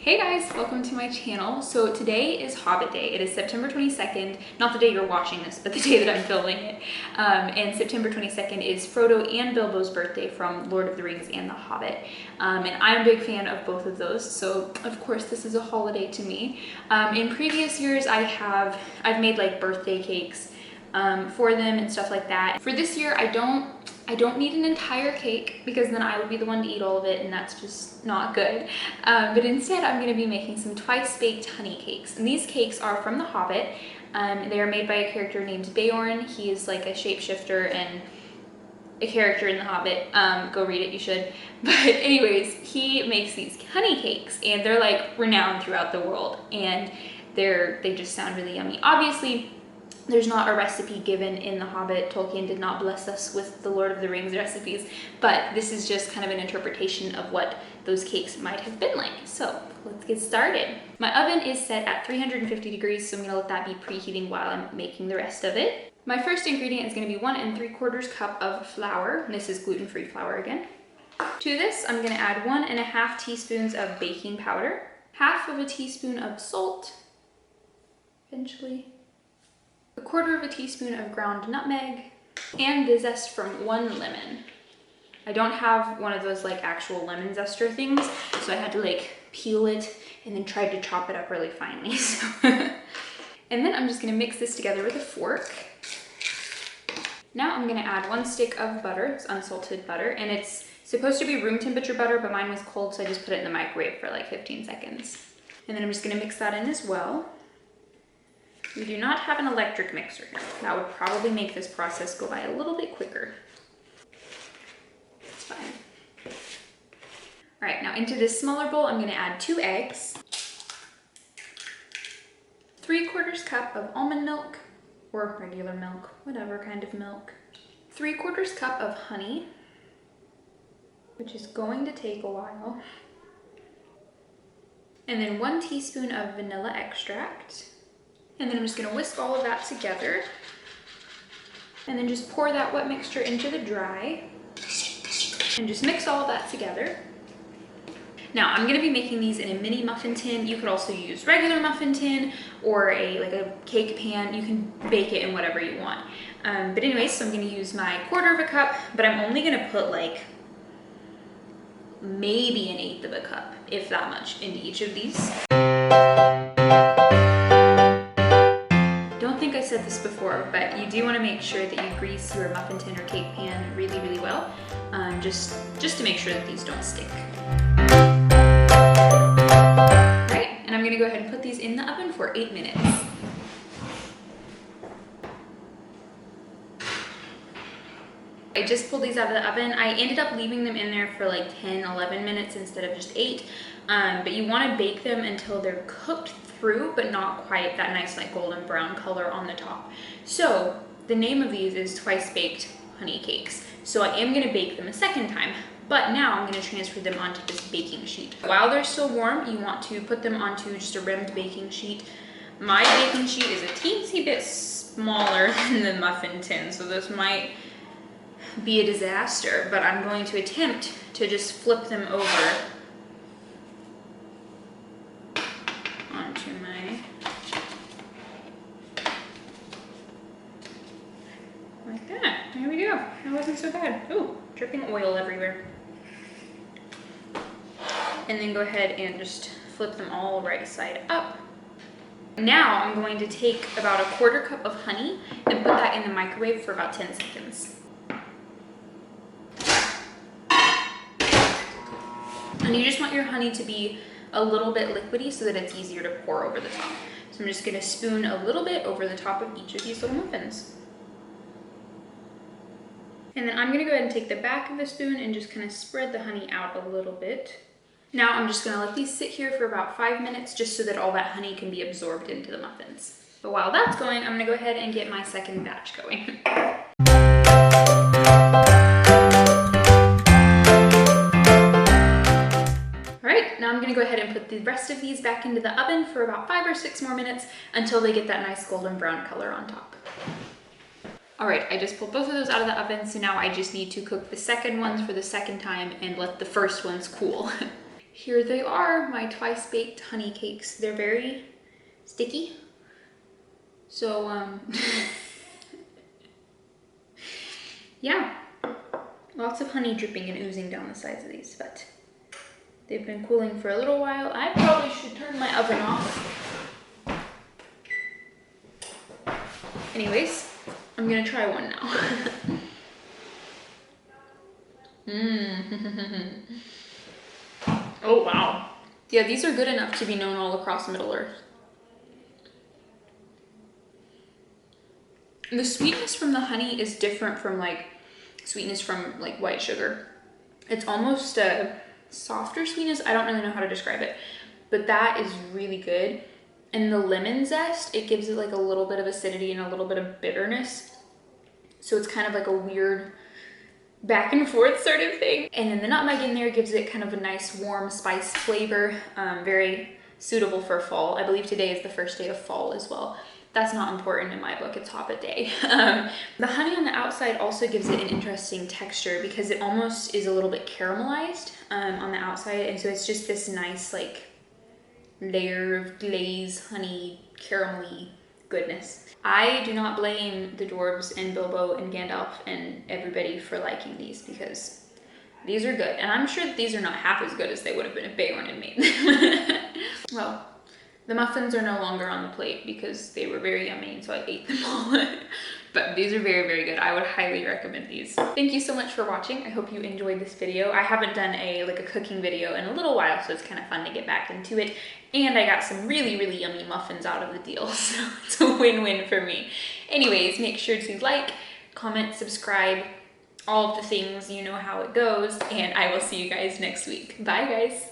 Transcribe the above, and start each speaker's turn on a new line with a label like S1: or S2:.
S1: Hey guys, welcome to my channel. So today is Hobbit Day. It is September 22nd, not the day you're watching this, but the day that I'm filming it. And September 22nd is Frodo and Bilbo's birthday from Lord of the Rings and The Hobbit. And I'm a big fan of both of those, so of course this is a holiday to me. In previous years I've made like birthday cakes for them and stuff like that. For this year I don't need an entire cake because then I would be the one to eat all of it and that's just not good. But instead I'm going to be making some twice baked honey cakes. And these cakes are from The Hobbit. They are made by a character named Beorn. He is like a shapeshifter and a character in The Hobbit. Go read it, you should. But anyways, he makes these honey cakes and they're like renowned throughout the world and they just sound really yummy. Obviously, there's not a recipe given in The Hobbit. Tolkien did not bless us with the Lord of the Rings recipes, but this is just kind of an interpretation of what those cakes might have been like. So let's get started. My oven is set at 350 degrees, so I'm gonna let that be preheating while I'm making the rest of it. My first ingredient is gonna be 1 3/4 cup of flour. This is gluten-free flour again. To this, I'm gonna add 1½ teaspoons of baking powder, 1/2 teaspoon of salt, eventually, 1/4 teaspoon of ground nutmeg, and the zest from 1 lemon. I don't have one of those like actual lemon zester things, so I had to like peel it and then tried to chop it up really finely. So and then I'm just gonna mix this together with a fork. Now I'm gonna add 1 stick of butter. It's unsalted butter, and it's supposed to be room temperature butter, but mine was cold, so I just put it in the microwave for like 15 seconds. And then I'm just gonna mix that in as well. We do not have an electric mixer here. That would probably make this process go by a little bit quicker. It's fine. All right, now into this smaller bowl, I'm gonna add 2 eggs, 3/4 cup of almond milk, or regular milk, whatever kind of milk, 3/4 cup of honey, which is going to take a while, and then 1 teaspoon of vanilla extract. And then I'm just gonna whisk all of that together and then just pour that wet mixture into the dry and just mix all of that together. Now I'm gonna be making these in a mini muffin tin. You could also use regular muffin tin or a cake pan. You can bake it in whatever you want. But anyways, so I'm gonna use my 1/4 cup, but I'm only gonna put like maybe 1/8 cup, if that much, into each of these. I think I said this before, but you do want to make sure that you grease your muffin tin or cake pan really, really well, just to make sure that these don't stick. Right, and I'm gonna go ahead and put these in the oven for 8 minutes. I just pulled these out of the oven. I ended up leaving them in there for like 10-11 minutes instead of just 8. But you want to bake them until they're cooked through, but not quite that nice like golden brown color on the top. So the name of these is twice baked honey cakes. So I am going to bake them a second time, but now I'm going to transfer them onto this baking sheet. While they're still warm, you want to put them onto just a rimmed baking sheet. My baking sheet is a teensy bit smaller than the muffin tin, so this might be a disaster, but I'm going to attempt to just flip them over onto my, like that. There we go. That wasn't so bad. Ooh, dripping oil everywhere. And then go ahead and just flip them all right side up. Now I'm going to take about 1/4 cup of honey and put that in the microwave for about 10 seconds. And you just want your honey to be a little bit liquidy so that it's easier to pour over the top. So I'm just gonna spoon a little bit over the top of each of these little muffins. And then I'm gonna go ahead and take the back of the spoon and just kind of spread the honey out a little bit. Now I'm just gonna let these sit here for about 5 minutes just so that all that honey can be absorbed into the muffins. But while that's going, I'm gonna go ahead and get my second batch going. Now I'm gonna go ahead and put the rest of these back into the oven for about 5 or 6 more minutes until they get that nice golden brown color on top. All right, I just pulled both of those out of the oven, so now I just need to cook the second ones for the second time and let the first ones cool. here they are, my twice baked honey cakes. They're very sticky. So, yeah, lots of honey dripping and oozing down the sides of these, but they've been cooling for a little while. I probably should turn my oven off. Anyways, I'm gonna try one now. Oh, wow. Yeah, these are good enough to be known all across Middle Earth. The sweetness from the honey is different from like sweetness from like white sugar. It's almost a softer sweetness. I don't really know how to describe it, but that is really good. And the lemon zest, it gives it like a little bit of acidity and a little bit of bitterness. So it's kind of like a weird back and forth sort of thing. And then the nutmeg in there gives it kind of a nice warm spice flavor, very suitable for fall. I believe today is the first day of fall as well. That's not important in my book, it's Hobbit Day. The honey on the outside also gives it an interesting texture because it almost is a little bit caramelized on the outside. And so it's just this nice like layer of glaze, honey, caramelly goodness. I do not blame the dwarves and Bilbo and Gandalf and everybody for liking these because these are good. And I'm sure that these are not half as good as they would have been if Beorn had made them. Well, the muffins are no longer on the plate because they were very yummy, and so I ate them all. But these are very, very good. I would highly recommend these. Thank you so much for watching. I hope you enjoyed this video. I haven't done a cooking video in a little while, so it's kind of fun to get back into it. And I got some really, really yummy muffins out of the deal, so it's a win-win for me. Anyways, make sure to like, comment, subscribe, all of the things, you know how it goes, and I will see you guys next week. Bye, guys.